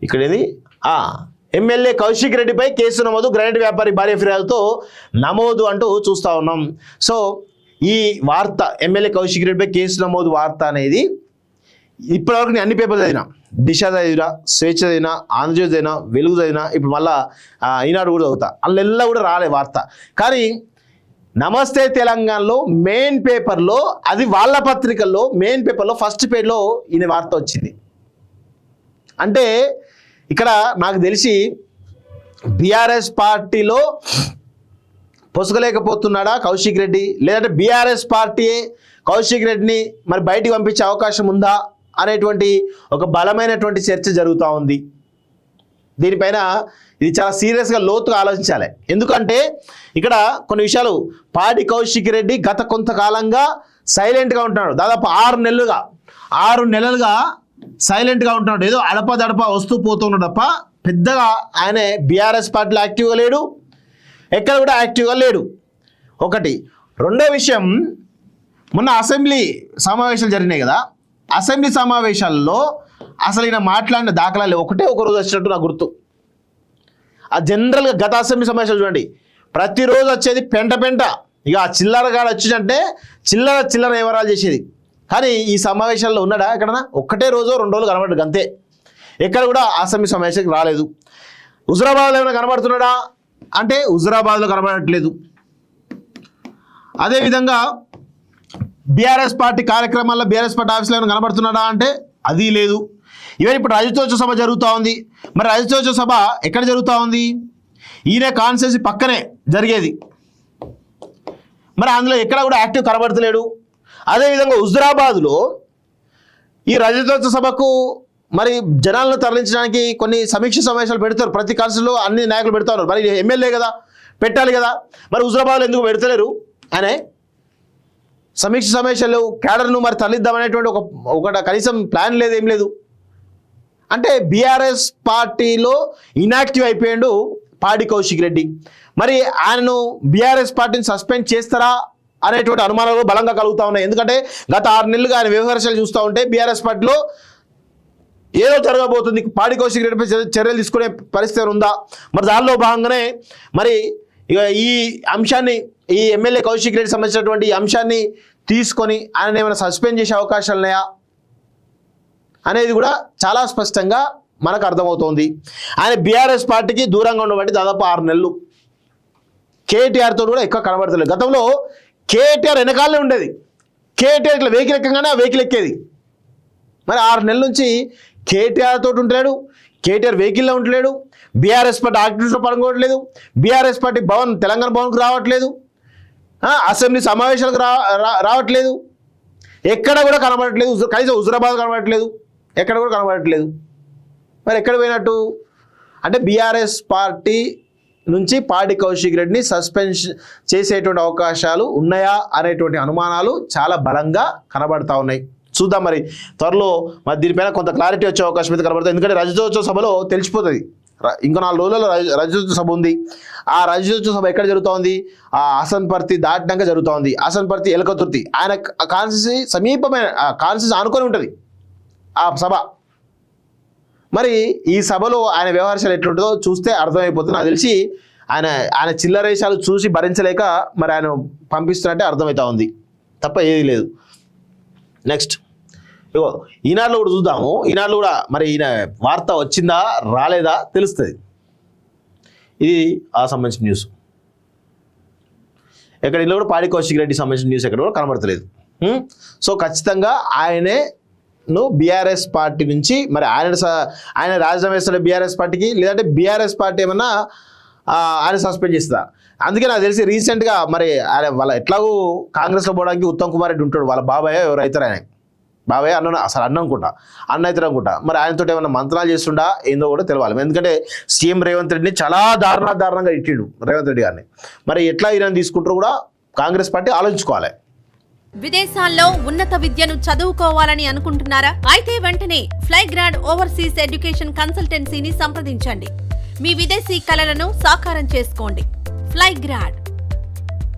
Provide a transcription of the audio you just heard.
ఇక్కడ ఏది ఎమ్మెల్యే కౌశిక్ రెడ్డిపై కేసు నమోదు, గ్రానైట్ వ్యాపారి భార్య ఫిర్యాదుతో నమోదు అంటూ చూస్తూ ఉన్నాం. సో ఈ వార్త ఎమ్మెల్యే కౌశిక్ రెడ్డిపై కేసు నమోదు వార్త అనేది ఇప్పటివరకు నేను అన్ని పేపర్లు చదివినా, దిశ చదివినా, స్వేచ్ఛ చదివినా, ఆంధ్రజ్యోతి చదివినా, వెలుగు చదివినా, ఇప్పుడు మళ్ళీ ఈనాడు కూడా చదువుతా, అందులో కూడా రాలే వార్త. కానీ నమస్తే తెలంగాణలో మెయిన్ పేపర్లో, అది వాళ్ళ పత్రికల్లో మెయిన్ పేపర్లో ఫస్ట్ పేజ్లో ఈయన వార్త వచ్చింది. అంటే ఇక్కడ నాకు తెలిసి బీఆర్ఎస్ పార్టీలో పొసగలేకపోతున్నాడా కౌశిక్ రెడ్డి, లేదంటే బీఆర్ఎస్ పార్టీయే కౌశిక్ రెడ్డిని మరి బయటికి పంపించే అవకాశం ఉందా అనేటువంటి ఒక బలమైనటువంటి చర్చ జరుగుతూ ఉంది. దీనిపైన ఇది చాలా సీరియస్గా లోతుగా ఆలోచించాలి. ఎందుకంటే ఇక్కడ కొన్ని విషయాలు, పాడి కౌశిక్ రెడ్డి గత కొంతకాలంగా సైలెంట్గా ఉంటున్నాడు. దాదాపు 6 నెలలుగా సైలెంట్గా ఉంటున్నాడు. ఏదో అడపదడప వస్తూ పోతున్నాడు తప్ప పెద్దగా ఆయన బీఆర్ఎస్ పార్టీలో యాక్టివ్గా లేడు, ఎక్కడ కూడా యాక్టివ్గా లేడు. ఒకటి. రెండో విషయం, మొన్న అసెంబ్లీ సమావేశాలు జరిగినాయి కదా, అసెంబ్లీ సమావేశాల్లో అసలు ఈయన మాట్లాడిన దాఖలాలు ఒకటే ఒక రోజు వచ్చినట్టు నాకు గుర్తు. ఆ జనరల్గా గత అసెంబ్లీ సమావేశాలు చూడండి, ప్రతిరోజు వచ్చేది పెంట. ఇక ఆ చిల్లరగాడు వచ్చిందంటే చిల్లర వివరాలు చేసేది. కానీ ఈ సమావేశాల్లో ఉన్నాడా ఎక్కడన్నా? ఒక్కటే రోజు 2 రోజులు కనబడ్డాడు అంతే. ఎక్కడ కూడా అసెంబ్లీ సమావేశానికి రాలేదు. హుజురాబాద్లో ఏమైనా కనబడుతున్నాడా అంటే హుజురాబాద్లో కనబడట్లేదు. అదేవిధంగా బీఆర్ఎస్ పార్టీ కార్యక్రమాల్లో బీఆర్ఎస్ పార్టీ ఆఫీస్లో ఏమైనా కనబడుతున్నాడా అంటే అది లేదు. ఈవెన్ ఇప్పుడు రజతోత్సవ సభ జరుగుతూ ఉంది. మరి రజతోత్సవ సభ ఎక్కడ జరుగుతూ ఉంది? ఈయన కాన్స్టిట్యున్సీ పక్కనే జరిగేది. మరి అందులో ఎక్కడ కూడా యాక్టివ్ కనబడతలేడు. అదేవిధంగా హుజురాబాద్లో ఈ రజతోత్సవ సభకు మరి జనాలను తరలించడానికి కొన్ని సమీక్ష సమావేశాలు పెడతారు. ప్రతి కాన్స్టిట్యూన్సీలో అన్ని నాయకులు పెడతా ఉన్నారు. మరి ఎమ్మెల్యే కదా, పెట్టాలి కదా. మరి హుజురాబాద్లో ఎందుకు పెడతలేరు అనే సమీక్ష సమావేశాలు, క్యాడర్ను మరి తరలిద్దామనేటువంటి ఒక కనీసం ప్లాన్ లేదు, ఏం లేదు. అంటే బీఆర్ఎస్ పార్టీలో ఇన్యాక్టివ్ అయిపోయాడు పాడి కౌశిక్ రెడ్డి. మరి ఆయనను బీఆర్ఎస్ పార్టీని సస్పెండ్ చేస్తారా అనేటువంటి అనుమానాలు బలంగా కలుగుతూ ఉన్నాయి. ఎందుకంటే గత 6 నెలలుగా ఆయన వ్యవహారాలు చూస్తూ ఉంటే బీఆర్ఎస్ పార్టీలో ఏదో జరగబోతుంది, పాడి కౌశిక్ రెడ్డిపై చర్యలు తీసుకునే పరిస్థితి ఉందా? మరి దానిలో భాగంగానే మరి ఇక ఈ అంశాన్ని, ఈ ఎమ్మెల్యే కౌశిక్ రెడ్డి సంబంధించినటువంటి ఈ అంశాన్ని తీసుకొని ఆయన ఏమైనా సస్పెండ్ చేసే అవకాశాలు ఉన్నాయా అనేది కూడా చాలా స్పష్టంగా మనకు అర్థమవుతోంది. ఆయన బీఆర్ఎస్ పార్టీకి దూరంగా ఉండబట్టి దాదాపు 6 నెలలు. కేటీఆర్తో కూడా ఎక్కువ కనబడతలేదు. గతంలో కేటీఆర్ వెనకాలనే ఉండేది. కేటీఆర్ ఇట్లా వెహికల్ ఎక్కగానే ఆ వెహికల్ ఎక్కేది. మరి 6 నెలల నుంచి కేటీఆర్ తోటి ఉంటలేడు, కేటీఆర్ వెహికల్లో ఉంటలేడు, బీఆర్ఎస్ పార్టీ యాక్టివిటీలో పాల్గొనట్లేదు, బీఆర్ఎస్ పార్టీ భవన్ తెలంగాణ భవన్కు రావట్లేదు, అసెంబ్లీ సమావేశాలకు రావట్లేదు, ఎక్కడ కూడా కనబడట్లేదు. కనీసం హుజురాబాద్ కనబడట్లేదు, ఎక్కడ కూడా కనబడట్లేదు. మరి ఎక్కడ పోయినట్టు అంటే బీఆర్ఎస్ పార్టీ నుంచి పాడి కౌశిక్ రెడ్డిని సస్పెండ్ చేసేటువంటి అవకాశాలు ఉన్నాయా అనేటువంటి అనుమానాలు చాలా బలంగా కనబడతా ఉన్నాయి. చూద్దాం మరి త్వరలో మరి దీనిపైన కొంత క్లారిటీ వచ్చే అవకాశం అయితే కనబడుతుంది. ఎందుకంటే రజతోత్సవ సభలో తెలిసిపోతుంది. ఇంకో 4 రోజుల్లో రజతోత్సవ సభ ఉంది. ఆ రజతోత్సవ సభ ఎక్కడ జరుగుతూ ఉంది? ఆ హసన్పర్తి దాటినాక జరుగుతూ ఉంది. హసన్పర్తి ఎలకతుర్తి, ఆయన కాన్స్టిట్యున్సీ సమీపమైన కాన్స్టిట్యున్సీ ఆనుకొని ఉంటుంది ఆ సభ. మరి ఈ సభలో ఆయన వ్యవహారాలు ఎట్లుంటుందో చూస్తే అర్థమైపోతుంది. నాకు తెలిసి ఆయన చిల్లరేషాలు చూసి భరించలేక మరి ఆయన పంపిస్తున్నట్టే అర్థమవుతా ఉంది తప్ప ఏది లేదు. నెక్స్ట్ ఇగో ఈనాడులో కూడా చూద్దాము. ఈనాడులో కూడా మరి ఈయన వార్త వచ్చిందా రాలేదా తెలుస్తుంది. ఇది ఆ సంబంధించిన న్యూస్. ఎక్కడ ఇంట్లో కూడా పాడి కౌశిక్ రెడ్డి సంబంధించిన న్యూస్ ఎక్కడ కూడా కనబడతలేదు. సో ఖచ్చితంగా ఆయనే బీఆర్ఎస్ పార్టీ నుంచి మరి ఆయన రాజీనామా వేస్తాడు బీఆర్ఎస్ పార్టీకి, లేదంటే బీఆర్ఎస్ పార్టీ ఏమన్నా ఆయన సస్పెండ్ చేస్తుందా? అందుకే నాకు తెలిసి రీసెంట్గా మరి ఆయన వాళ్ళ ఎట్లాగూ కాంగ్రెస్లో పోవడానికి ఉత్తమ్ కుమార్ రెడ్డి ఉంటాడు, వాళ్ళ బాబాయ్ ఎవరు అవుతారు, ఆయన బాబాయ్ అసలు అన్న అనుకుంటా, అన్న అవుతారు అనుకుంటా. మరి ఆయనతో ఏమన్నా మంత్రాలు చేస్తుండా ఏందో కూడా తెలవాలి. ఎందుకంటే సీఎం రేవంత్ రెడ్డిని చాలా దారుణంగా ఇట్టిండు రేవంత్ రెడ్డి గారిని. మరి ఎట్లా ఈయన తీసుకుంటారో కూడా కాంగ్రెస్ పార్టీ ఆలోచించుకోవాలి. విదేశాల్లో ఉన్నత విద్యను చదువుకోవాలని అనుకుంటున్నారా? అయితే వెంటనే ఫ్లైగ్రాడ్ ఓవర్సీస్ ఎడ్యుకేషన్ కన్సల్టెన్సీని సంప్రదించండి. మీ విదేశీ కలలను సాకారం చేసుకోండి. ఫ్లైగ్రాడ్